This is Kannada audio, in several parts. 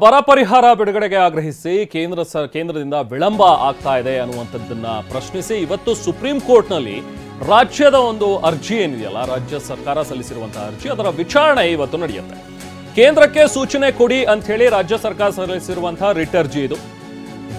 ಬರ ಪರಿಹಾರ ಬಿಡುಗಡೆಗೆ ಆಗ್ರಹಿಸಿ ಕೇಂದ್ರದಿಂದ ವಿಳಂಬ ಆಗ್ತಾ ಇದೆ ಅನ್ನುವಂಥದ್ದನ್ನ ಪ್ರಶ್ನಿಸಿ ಇವತ್ತು ಸುಪ್ರೀಂ ಕೋರ್ಟ್ನಲ್ಲಿ ರಾಜ್ಯದ ಒಂದು ಅರ್ಜಿ ಏನಿದೆಯಲ್ಲ, ರಾಜ್ಯ ಸರ್ಕಾರ ಸಲ್ಲಿಸಿರುವಂತಹ ಅರ್ಜಿ, ಅದರ ವಿಚಾರಣೆ ಇವತ್ತು ನಡೆಯುತ್ತೆ. ಕೇಂದ್ರಕ್ಕೆ ಸೂಚನೆ ಕೊಡಿ ಅಂತ ಹೇಳಿ ರಾಜ್ಯ ಸರ್ಕಾರ ಸಲ್ಲಿಸಿರುವಂತಹ ರಿಟ್ ಅರ್ಜಿ ಇದು.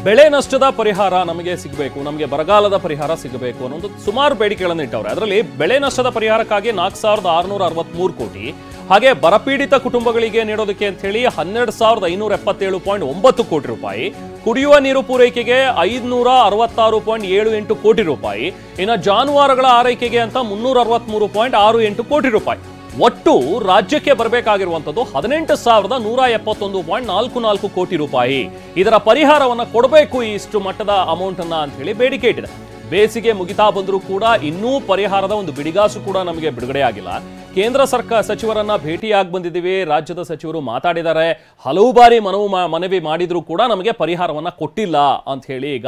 ಬೆಳೆ ನಷ್ಟದ ಪರಿಹಾರ ನಮಗೆ ಸಿಗಬೇಕು, ನಮಗೆ ಬರಗಾಲದ ಪರಿಹಾರ ಸಿಗಬೇಕು ಅನ್ನೋದು ಸುಮಾರು ಬೇಡಿಕೆಗಳನ್ನು ಇಟ್ಟವ್ರೆ. ಅದರಲ್ಲಿ ಬೆಳೆ ನಷ್ಟದ ಪರಿಹಾರಕ್ಕಾಗಿ 4663 ಕೋಟಿ, ಹಾಗೆ ಬರಪೀಡಿತ ಕುಟುಂಬಗಳಿಗೆ ನೀಡೋದಕ್ಕೆ ಅಂತ ಹೇಳಿ 12577.9 ಕೋಟಿ ರೂಪಾಯಿ, ಕುಡಿಯುವ ನೀರು ಪೂರೈಕೆಗೆ 566.78 ಕೋಟಿ ರೂಪಾಯಿ, ಇನ್ನು ಜಾನುವಾರುಗಳ ಆರೈಕೆಗೆ ಅಂತ 363.68 ಕೋಟಿ ರೂಪಾಯಿ. ಒಟ್ಟು ರಾಜ್ಯಕ್ಕೆ ಬರಬೇಕಾಗಿರುವಂಥದ್ದು 18,171.44 ಕೋಟಿ ರೂಪಾಯಿ. ಇದರ ಪರಿಹಾರವನ್ನು ಕೊಡಬೇಕು, ಇಷ್ಟು ಮಟ್ಟದ ಅಮೌಂಟ್ ಅನ್ನ ಅಂತ ಹೇಳಿ ಬೇಡಿಕೆ ಇಟ್ಟಿದೆ. ಬೇಸಿಗೆ ಮುಗಿತಾ ಬಂದರೂ ಕೂಡ ಇನ್ನೂ ಪರಿಹಾರದ ಒಂದು ಬಿಡಿಗಾಸು ಕೂಡ ನಮಗೆ ಬಿಡುಗಡೆ ಆಗಿಲ್ಲ. ಕೇಂದ್ರ ಸರ್ಕಾರ ಸಚಿವರನ್ನ ಭೇಟಿಯಾಗಿ ಬಂದಿದ್ದೀವಿ, ರಾಜ್ಯದ ಸಚಿವರು ಮಾತಾಡಿದ್ದಾರೆ, ಹಲವು ಬಾರಿ ಮನವಿ ಮಾಡಿದ್ರು ಕೂಡ ನಮಗೆ ಪರಿಹಾರವನ್ನ ಕೊಟ್ಟಿಲ್ಲ ಅಂತ ಹೇಳಿ ಈಗ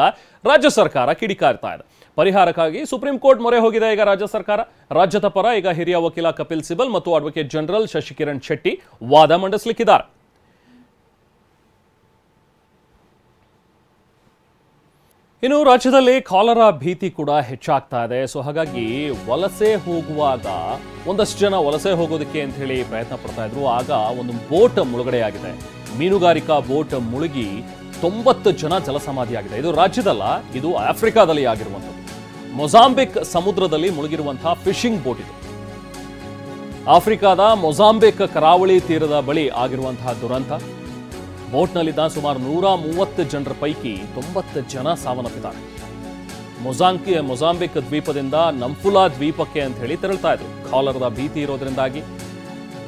ರಾಜ್ಯ ಸರ್ಕಾರ ಕಿಡಿಕಾರ್ತಾ ಇದೆ. ಪರಿಹಾರಕ್ಕಾಗಿ ಸುಪ್ರೀಂ ಕೋರ್ಟ್ ಮೊರೆ ಹೋಗಿದೆ ಈಗ ರಾಜ್ಯ ಸರ್ಕಾರ. ರಾಜ್ಯದ ಪರ ಈಗ ಹಿರಿಯ ವಕೀಲ ಕಪಿಲ್ ಸಿಬಲ್ ಮತ್ತು ಅಡ್ವೊಕೇಟ್ ಜನರಲ್ ಶಶಿಕಿರಣ್ ಶೆಟ್ಟಿ ವಾದ ಮಂಡಿಸಲಿಕ್ಕಿದ್ದಾರೆ. ಇನ್ನು ರಾಜ್ಯದಲ್ಲಿ ಕಾಲರಾ ಭೀತಿ ಕೂಡ ಹೆಚ್ಚಾಗ್ತಾ ಇದೆ. ಸೊ ಹಾಗಾಗಿ ವಲಸೆ ಹೋಗುವಾಗ ಒಂದಷ್ಟು ಜನ ವಲಸೆ ಹೋಗೋದಕ್ಕೆ ಅಂತ ಹೇಳಿ ಪ್ರಯತ್ನ ಪಡ್ತಾ ಇದ್ರು. ಆಗ ಒಂದು ಬೋಟ್ ಮುಳುಗಡೆಯಾಗಿದೆ. ಮೀನುಗಾರಿಕಾ ಬೋಟ್ ಮುಳುಗಿ 90 ಜನ ಜಲಸಮಾಧಿಯಾಗಿದೆ. ಇದು ರಾಜ್ಯದಲ್ಲ, ಇದು ಆಫ್ರಿಕಾದಲ್ಲಿ ಆಗಿರುವಂಥದ್ದು. ಮೊಜಾಂಬಿಕ್ ಸಮುದ್ರದಲ್ಲಿ ಮುಳುಗಿರುವಂತಹ ಫಿಶಿಂಗ್ ಬೋಟ್ ಇದು. ಆಫ್ರಿಕಾದ ಮೊಜಾಂಬಿಕ್ ಕರಾವಳಿ ತೀರದ ಬಳಿ ಆಗಿರುವಂತಹ ದುರಂತ. ಬೋಟ್ನಲ್ಲಿದ್ದ ಸುಮಾರು 130 ಜನರ ಪೈಕಿ 90 ಜನ ಸಾವನ್ನಪ್ಪಿದ್ದಾರೆ. ಮೊಜಾಂಬಿಕ್ ದ್ವೀಪದಿಂದ ನಂಫುಲಾ ದ್ವೀಪಕ್ಕೆ ಅಂತ ಹೇಳಿ ತೆರಳ್ತಾ ಇದ್ರು. ಕಾಲರದ ಭೀತಿ ಇರೋದ್ರಿಂದಾಗಿ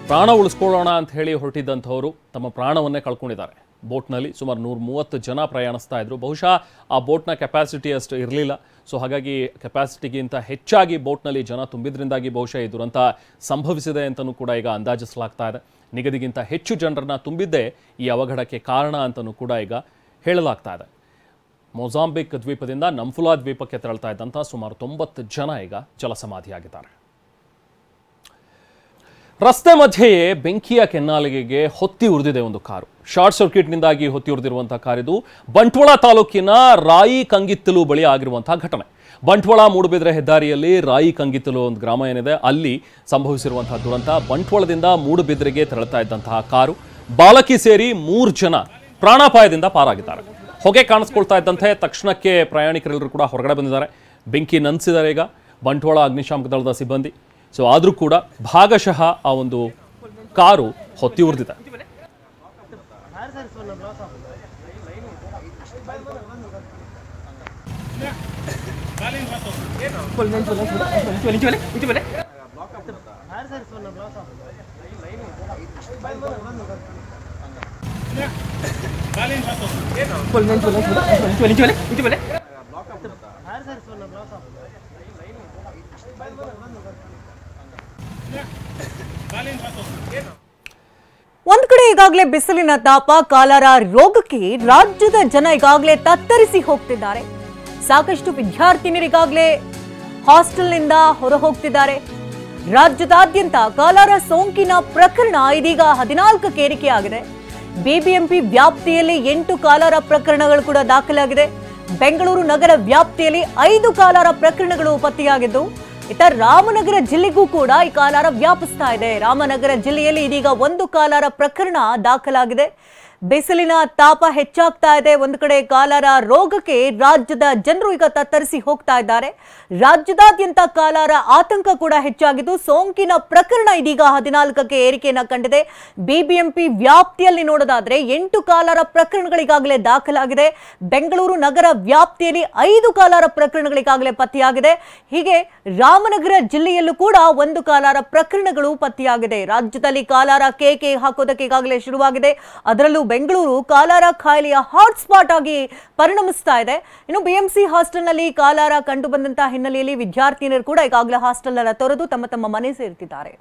ಪ್ರಾಣ ಉಳಿಸ್ಕೊಳ್ಳೋಣ ಅಂತ ಹೇಳಿ ಹೊರಟಿದ್ದಂಥವರು ತಮ್ಮ ಪ್ರಾಣವನ್ನೇ ಕಳ್ಕೊಂಡಿದ್ದಾರೆ. ಬೋಟ್ನಲ್ಲಿ ಸುಮಾರು 130 ಜನ ಪ್ರಯಾಣಿಸ್ತಾ ಇದ್ರು. ಬಹುಶಃ ಆ ಬೋಟ್ನ ಕೆಪಾಸಿಟಿ ಅಷ್ಟು ಇರಲಿಲ್ಲ. ಸೊ ಹಾಗಾಗಿ ಕೆಪಾಸಿಟಿಗಿಂತ ಹೆಚ್ಚಾಗಿ ಬೋಟ್ನಲ್ಲಿ ಜನ ತುಂಬಿದ್ರಿಂದಾಗಿ ಬಹುಶಃ ಈ ದುರಂತ ಸಂಭವಿಸಿದೆ ಅಂತಲೂ ಕೂಡ ಈಗ ಅಂದಾಜಿಸಲಾಗ್ತಾ ಇದೆ. ನಿಗದಿಗಿಂತ ಹೆಚ್ಚು ಜನರನ್ನ ತುಂಬಿದ್ದೇ ಈ ಅವಘಡಕ್ಕೆ ಕಾರಣ ಅಂತಲೂ ಕೂಡ ಈಗ ಹೇಳಲಾಗ್ತಾ ಇದೆ. ಮೊಜಾಂಬಿಕ್ ದ್ವೀಪದಿಂದ ನಂಫುಲಾ ದ್ವೀಪಕ್ಕೆ ತೆರಳ್ತಾ ಇದ್ದಂಥ ಸುಮಾರು 90 ಜನ ಈಗ ಜಲಸಮಾಧಿಯಾಗಿದ್ದಾರೆ. ರಸ್ತೆ ಮಧ್ಯೆಯೇ ಬೆಂಕಿಯ ಕೆನ್ನಾಲಿಗೆಗೆ ಹೊತ್ತಿ ಉರಿದಿದೆ ಒಂದು ಕಾರು. ಶಾರ್ಟ್ ಸರ್ಕ್ಯೂಟ್ನಿಂದಾಗಿ ಹೊತ್ತಿ ಉರಿದಿರುವಂತಹ ಕಾರಿದು ಬಂಟ್ವಾಳ ತಾಲೂಕಿನ ರಾಯಿ ಕಂಗಿತ್ತಲು ಬಳಿ ಆಗಿರುವಂತಹ ಘಟನೆ. ಬಂಟ್ವಾಳ ಮೂಡುಬಿದ್ರೆ ಹೆದ್ದಾರಿಯಲ್ಲಿ ರಾಯಿ ಕಂಗಿತ್ತಲು ಒಂದು ಗ್ರಾಮ ಏನಿದೆ, ಅಲ್ಲಿ ಸಂಭವಿಸಿರುವಂತಹ ದುರಂತ. ಬಂಟ್ವಾಳದಿಂದ ಮೂಡುಬಿದ್ರೆಗೆ ತೆರಳುತ್ತಾ ಇದ್ದಂತಹ ಕಾರು, ಬಾಲಕಿ ಸೇರಿ 3 ಜನ ಪ್ರಾಣಾಪಾಯದಿಂದ ಪಾರಾಗಿದ್ದಾರೆ. ಹೊಗೆ ಕಾಣಿಸ್ಕೊಳ್ತಾ ಇದ್ದಂತೆ ತಕ್ಷಣಕ್ಕೆ ಪ್ರಯಾಣಿಕರೆಲ್ಲರೂ ಕೂಡ ಹೊರಗಡೆ ಬಂದಿದ್ದಾರೆ. ಬೆಂಕಿ ನಂದಿಸಿದ್ದಾರೆ ಈಗ ಬಂಟ್ವಾಳ ಅಗ್ನಿಶಾಮಕ ದಳದ ಸಿಬ್ಬಂದಿ. ಸೊ ಆದರೂ ಕೂಡ ಭಾಗಶಃ ಆ ಒಂದು ಕಾರು ಹೊತ್ತಿ ಉರಿದಿದೆ. ಒಂದ್ ಕಡೆ ಈಗಾಗಲೇ ಬಿಸಿಲಿನ ತಾಪ, ಕಾಲರಾ ರೋಗಕ್ಕೆ ರಾಜ್ಯದ ಜನ ಈಗಾಗಲೇ ತತ್ತರಿಸಿ ಹೋಗ್ತಿದ್ದಾರೆ. ಸಾಕಷ್ಟು ವಿದ್ಯಾರ್ಥಿನಿಯರಿಗಾಗಲೇ ಹಾಸ್ಟೆಲ್ನಿಂದ ಹೊರ ಹೋಗ್ತಿದ್ದಾರೆ. ರಾಜ್ಯದಾದ್ಯಂತ ಕಾಲರಾ ಸೋಂಕಿನ ಪ್ರಕರಣ ಇದೀಗ 14ಕ್ಕೆ ಏರಿಕೆಯಾಗಿದೆ. ಬಿಬಿಎಂಪಿ ವ್ಯಾಪ್ತಿಯಲ್ಲಿ 8 ಕಾಲರಾ ಪ್ರಕರಣಗಳು ಕೂಡ ದಾಖಲಾಗಿದೆ. ಬೆಂಗಳೂರು ನಗರ ವ್ಯಾಪ್ತಿಯಲ್ಲಿ 5 ಕಾಲರಾ ಪ್ರಕರಣಗಳು ಪತ್ತೆಯಾಗಿದ್ದು, ಇತ್ತ ರಾಮನಗರ ಜಿಲ್ಲೆಗೂ ಕೂಡ ಈ ಕಾಲರಾ ವ್ಯಾಪಿಸ್ತಾ ಇದೆ. ರಾಮನಗರ ಜಿಲ್ಲೆಯಲ್ಲಿ ಇದೀಗ 1 ಕಾಲರಾ ಪ್ರಕರಣ ದಾಖಲಾಗಿದೆ. ಬಿಸಿಲಿನ ತಾಪ ಹೆಚ್ಚಾಗ್ತಾ ಇದೆ. ಒಂದು ಕಡೆ ಕಾಲರಾ ರೋಗಕ್ಕೆ ರಾಜ್ಯದ ಜನರು ಈಗ ತತ್ತರಿಸಿ ಹೋಗ್ತಾ ಇದ್ದಾರೆ. ರಾಜ್ಯದಾದ್ಯಂತ ಕಾಲರಾ ಆತಂಕ ಕೂಡ ಹೆಚ್ಚಾಗಿದ್ದು, ಸೋಂಕಿನ ಪ್ರಕರಣ ಇದೀಗ 14ಕ್ಕೆ ಏರಿಕೆಯನ್ನ ಕಂಡಿದೆ. ಬಿಬಿಎಂಪಿ ವ್ಯಾಪ್ತಿಯಲ್ಲಿ ನೋಡೋದಾದ್ರೆ 8 ಕಾಲರಾ ಪ್ರಕರಣಗಳಿಗಾಗಲೇ ದಾಖಲಾಗಿದೆ. ಬೆಂಗಳೂರು ನಗರ ವ್ಯಾಪ್ತಿಯಲ್ಲಿ 5 ಕಾಲರಾ ಪ್ರಕರಣಗಳಿಗಾಗಲೇ ಪತ್ತೆಯಾಗಿದೆ. ಹೀಗೆ ರಾಮನಗರ ಜಿಲ್ಲೆಯಲ್ಲೂ ಕೂಡ 1 ಕಾಲರಾ ಪ್ರಕರಣಗಳು ಪತ್ತೆಯಾಗಿದೆ. ರಾಜ್ಯದಲ್ಲಿ ಕಾಲರಾ ಕೇಕೆ ಹಾಕೋದಕ್ಕೆ ಈಗಾಗಲೇ ಶುರುವಾಗಿದೆ. ಅದರಲ್ಲೂ ಬೆಂಗಳೂರು ಕಾಲರಾ ಕಾಯಿಲೆಯ ಹಾಟ್ಸ್ಪಾಟ್ ಆಗಿ ಪರಿಣಮಿಸ್ತಾ ಇದೆ. ಇನ್ನು ಬಿಎಂಸಿ ಹಾಸ್ಟೆಲ್ನಲ್ಲಿ ಕಾಲರಾ ಕಂಡು ಬಂದಂತಹ ಹಿನ್ನೆಲೆಯಲ್ಲಿ ವಿದ್ಯಾರ್ಥಿನಿಯರು ಕೂಡ ಈಗಾಗಲೇ ಹಾಸ್ಟೆಲ್ ಅನ್ನು ತೊರೆದು ತಮ್ಮ ಮನೆ ಸೇರ್ತಿದ್ದಾರೆ.